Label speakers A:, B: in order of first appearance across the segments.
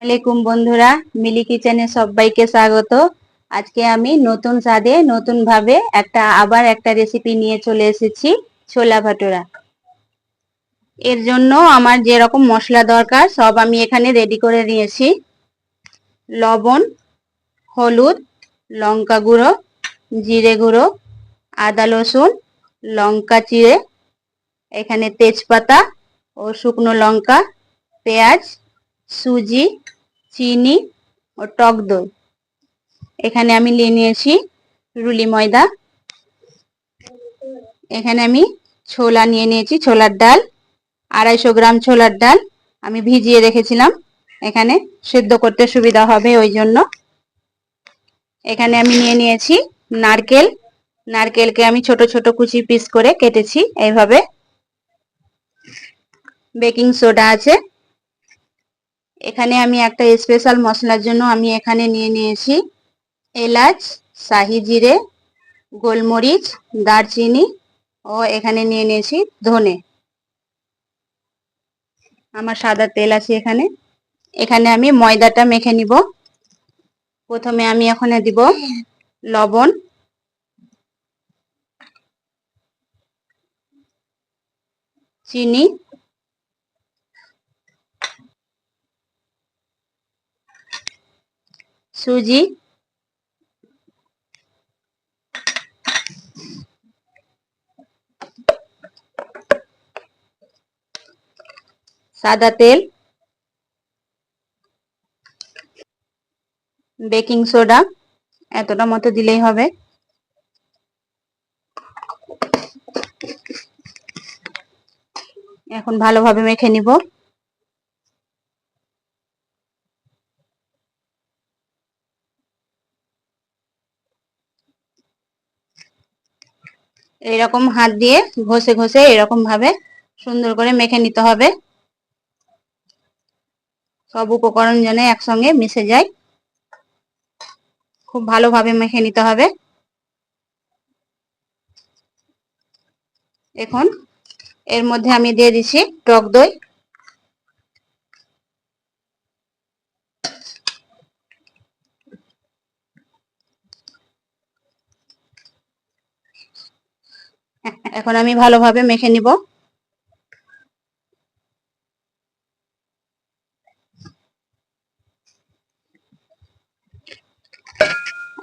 A: আলাইকুম বন্ধুরা, মিলি কিচেনে সবাইকে স্বাগত। আজকে আমি নতুন স্বাদে নতুন ভাবে আবার একটা রেসিপি নিয়ে চলে এসেছি, ছোলা ভাটোরা। এর জন্য আমার যেরকম মশলা দরকার সব আমি এখানে রেডি করে নিয়েছি। লবণ, হলুদ, লঙ্কা গুঁড়ো, জিরে গুঁড়ো, আদা রসুন, লঙ্কা চিড়ে, এখানে তেজপাতা ও শুকনো লঙ্কা, পেঁয়াজ, সুজি, চিনি ও টক দই। এখানে আমি নিয়ে নিয়েছি রুলি ময়দা। এখানে আমি ছোলা নিয়ে নিয়েছি, ছোলার ডাল 250 গ্রাম ছোলার ডাল আমি ভিজিয়ে রেখেছিলাম, এখানে সেদ্ধ করতে সুবিধা হবে ওই জন্য। এখানে আমি নিয়ে নিয়েছি নারকেল। নারকেলকে আমি ছোট ছোট কুচি পিস করে কেটেছি এইভাবে। বেকিং সোডা আছে। এখানে আমি একটা স্পেশাল মশলার জন্য আমি এখানে নিয়ে নিয়েছি এলাচ, শাহি জিরে, গোলমরিচ, দারচিনি ও এখানে নিয়ে নিয়েছি ধনে। আমার সাদা তেল আছে এখানে। এখানে আমি ময়দাটা মেখে নিব। প্রথমে আমি এখানে দিব লবণ, চিনি, সুজি, সাদা তেল, বেকিং সোডা এতটা মতো দিলেই হবে। এখন ভালোভাবে মেখে নিব। এরকম হাত দিয়ে ঘষে ঘষে এরকম ভাবে সুন্দর করে মেখে নিতে হবে, সব উপকরণ যেন একসঙ্গে মিশে যায়। খুব ভালোভাবে মেখে নিতে হবে। এখন এর মধ্যে আমি দিয়ে দিচ্ছি টক দই। এখন আমি ভালোভাবে মেখে নিব।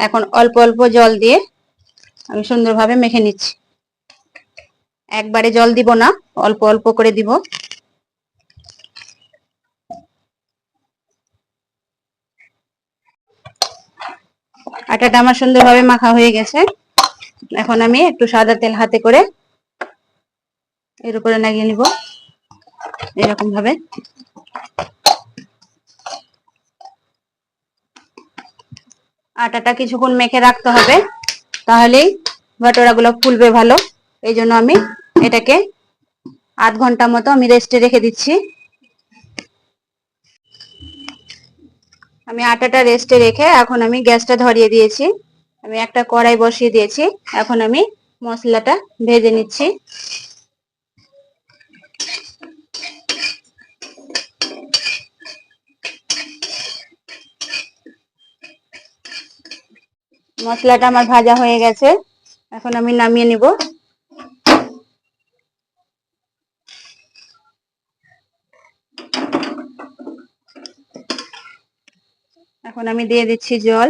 A: এখন অল্প অল্প জল দিয়ে আমি সুন্দরভাবে মেখে নিচ্ছি। একবারে জল দিব না, অল্প অল্প করে দিব। আটাটা আমার সুন্দরভাবে মাখা হয়ে গেছে। এখন আমি একটু সাদা তেল হাতে করে এর উপরে লাগিয়ে নিব এরকম ভাবে। আটাটা কিছুক্ষণ মেখে রাখতে হবে, তাহলেই ভাটোরাগুলো ফুলবে ভালো। এই জন্য আমি এটাকে আধ ঘন্টা মতো আমি রেস্টে রেখে দিচ্ছি। আমি আটাটা রেস্টে রেখে এখন আমি গ্যাসটা ধরিয়ে দিয়েছি। আমি একটা কড়াই বসিয়ে দিয়েছি। এখন আমি মশলাটা ভেজে নিচ্ছি। মশলাটা আমার ভাজা হয়ে গেছে, এখন আমি নামিয়ে নিব। এখন আমি দিয়ে দিচ্ছি জল।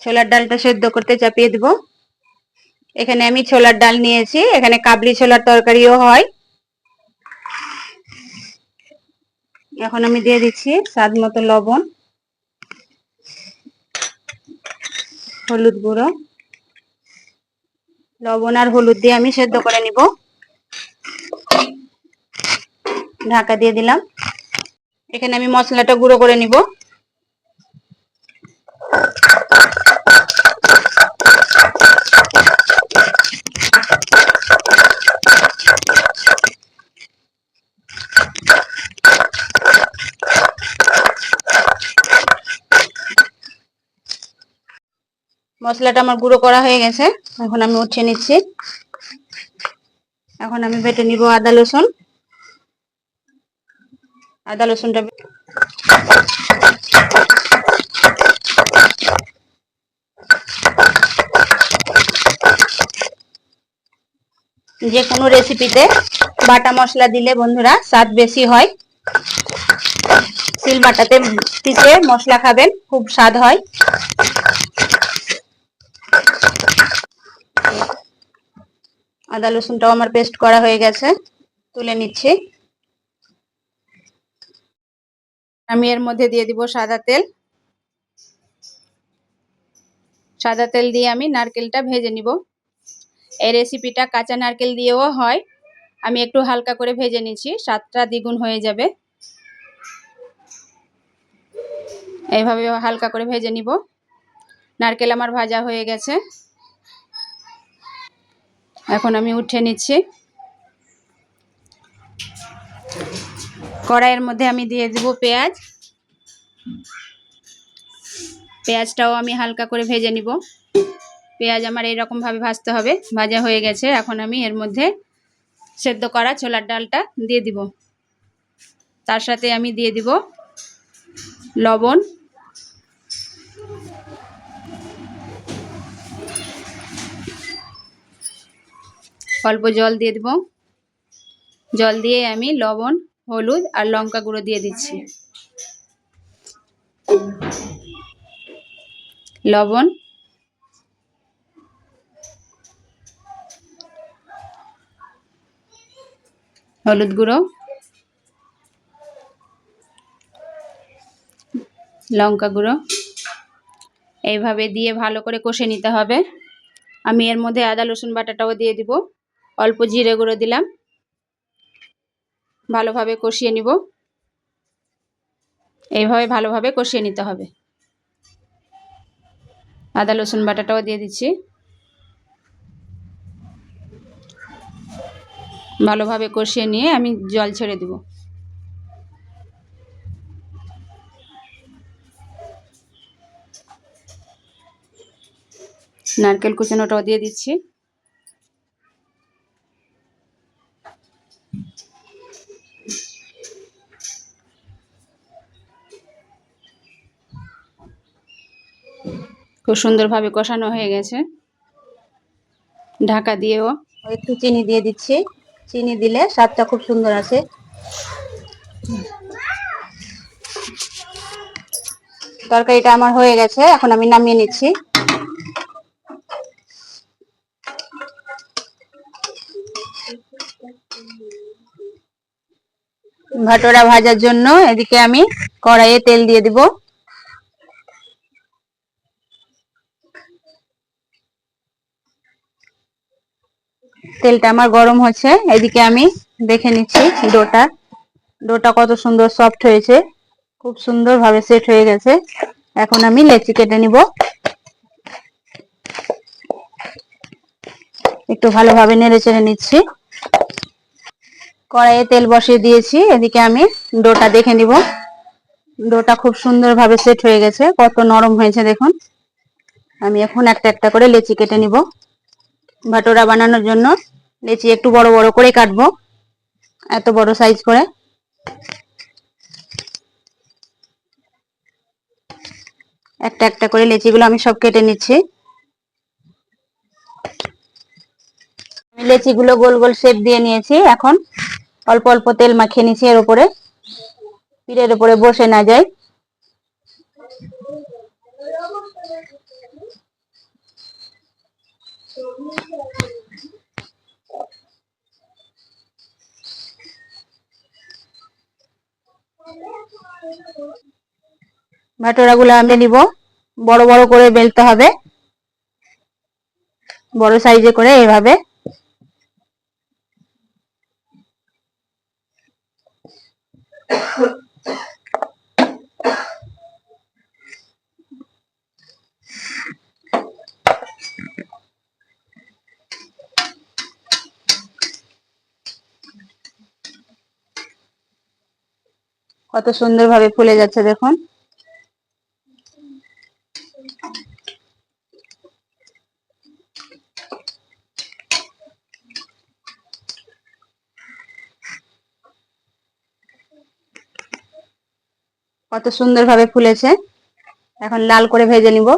A: ছোলার ডালটা সেদ্ধ করতে চাপিয়ে দিব। এখানে আমি ছোলার ডাল নিয়েছি, এখানে কাবলি ছোলার তরকারিও হয়। এখন আমি দিয়ে দিচ্ছি স্বাদ মতো লবণ, হলুদ গুঁড়ো। লবণ আর হলুদ দিয়ে আমি সেদ্ধ করে নিব। ঢাকা দিয়ে দিলাম। এখানে আমি মশলাটা গুঁড়ো করে নিব। মশলাটা আমার গুঁড়ো করা হয়ে গেছে, এখন আমি উঠিয়ে নিচ্ছি। এখন আমি বেটে নিব আদা রসুন। আদা রসুনটা যে কোনো রেসিপিতে বাটা মশলা দিলে বন্ধুরা স্বাদ বেশি হয়। সিল বাটাতে পিষে মশলা খাবেন, খুব স্বাদ হয়। আদা রসুনটাও আমার পেস্ট করা হয়ে গেছে, তুলে নিচ্ছি। আমি এর মধ্যে দিয়ে দিব সাদা তেল। সাদা তেল দিয়ে আমি নারকেলটা ভেজে নিব। এই রেসিপিটা কাঁচা নারকেল দিয়েও হয়, আমি একটু হালকা করে ভেজে নিচ্ছি, স্বাদটা দ্বিগুণ হয়ে যাবে। এইভাবে হালকা করে ভেজে নিব। নারকেল আমার ভাজা হয়ে গেছে, এখন আমি উঠিয়ে নিচ্ছি। কড়াইয়ের মধ্যে আমি দিয়ে দেব পেঁয়াজ। পেঁয়াজটাও আমি হালকা করে ভেজে নিব। পেঁয়াজ আমার এইরকম ভাবে ভাজতে হবে। ভাজা হয়ে গেছে, এখন আমি এর মধ্যে সেদ্ধ করা ছোলার ডালটা দিয়ে দিব। তার সাথে আমি দিয়ে দিব লবণ, অল্প জল দিয়ে দিব। জল দিয়ে আমি লবণ, হলুদ আর লঙ্কা গুঁড়ো দিয়ে দিচ্ছি। লবণ, হলুদ গুঁড়ো, লঙ্কা গুঁড়ো এইভাবে দিয়ে ভালো করে কষে নিতে হবে। আমি এর মধ্যে আদা রসুন বাটাটাও দিয়ে দিব, অল্প জিরে গুঁড়ো দিলাম। ভালোভাবে কষিয়ে নিব। এইভাবে ভালোভাবে কষিয়ে নিতে হবে। আদা রসুন বাটাটাও দিয়ে দিচ্ছি। ভালোভাবে কষিয়ে নিয়ে আমি জল ছেড়ে দেব। নারকেল কুচানোটাও দিয়ে দিচ্ছি। খুব সুন্দরভাবে কষানো হয়ে গেছে। ঢাকা দিয়েও একটু চিনি দিয়ে দিচ্ছি। চিনি দিলে স্বাদটা খুব সুন্দর আসে। তরকারিটা আমার হয়ে গেছে, এখন আমি নামিয়ে নিচ্ছি। ভাটোরা ভাজার জন্য এদিকে আমি কড়াইয়ে তেল দিয়ে দিব। তেলটা আমার গরম হচ্ছে, এদিকে আমি দেখে নিচ্ছি ডোটা কত সুন্দর সফট হয়েছে, খুব সুন্দর ভাবে সেট হয়ে গেছে। এখন আমি লেচি কেটে নিব। একটু ভালোভাবে নেড়ে চেড়ে নিচ্ছি। কড়াইয়ে তেল বসিয়ে দিয়েছি, এদিকে আমি ডোটা দেখে নিব। ডোটা খুব সুন্দর ভাবে সেট হয়ে গেছে, কত নরম হয়েছে দেখুন। আমি এখন একটা একটা করে লেচি কেটে নিব। ভাটোরা বানানোর জন্য লেচি একটু বড় বড় করে কাটবো, এত বড় সাইজ করে। একটা একটা করে লেচিগুলো আমি সব কেটে নিচ্ছি। আমি লেচিগুলো গোল গোল শেপ দিয়ে নিয়েছি। এখন অল্প অল্প তেল মাখিয়ে নিচ্ছি এর উপরে, পিঠের উপরে বসে না যায়। ভাটোরাগুলো আমি নিব, বড় বড় করে বেলতে হবে, বড় সাইজে করে এইভাবে। কত সুন্দর ভাবে ফুলে যাচ্ছে দেখুন। কত সুন্দরভাবে ফুলেছে। এখন লাল করে ভেজে নিব।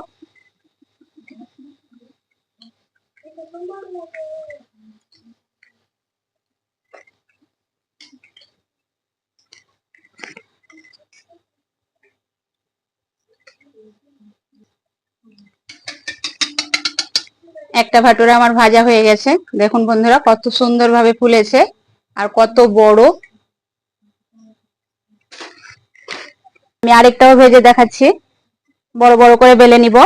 A: একটা ভাটুরা আমার ভাজা হয়ে গেছে। দেখুন বন্ধুরা কত সুন্দরভাবে ফুলেছে আর কত বড়। আমি আরেকটাও ভেজে দেখাচ্ছি। বড় বড় করে বেলে নিব।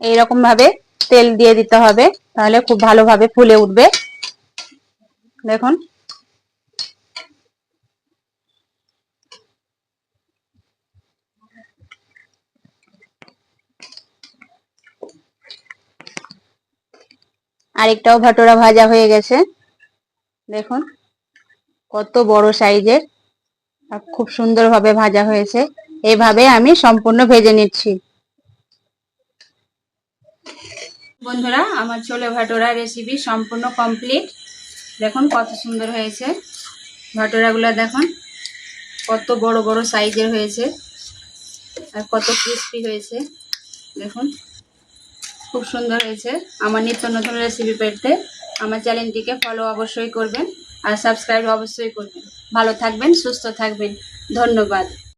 A: এইরকম ভাবে তেল দিয়ে দিতে হবে, তাহলে খুব ভালোভাবে ফুলে উঠবে। দেখুন আরেকটাও ভাটোরা ভাজা হয়ে গেছে। দেখুন কত বড় সাইজের আর খুব সুন্দরভাবে ভাজা হয়েছে। এইভাবে আমি সম্পূর্ণ ভেজে নিচ্ছি। বন্ধুরা আমার ছোলে ভাটোরা রেসিপি সম্পূর্ণ কমপ্লিট। দেখুন কত সুন্দর হয়েছে ভাটোরাগুলো। দেখুন কত বড় বড় সাইজের হয়েছে আর কত ক্রিস্পি হয়েছে। দেখুন খুব সুন্দর হয়েছে। আমার নিত্য নতুন রেসিপি পেতে আমার চ্যানেলটিকে ফলো অবশ্যই করবেন আর সাবস্ক্রাইব অবশ্যই করবেন। ভালো থাকবেন, সুস্থ থাকবেন। ধন্যবাদ।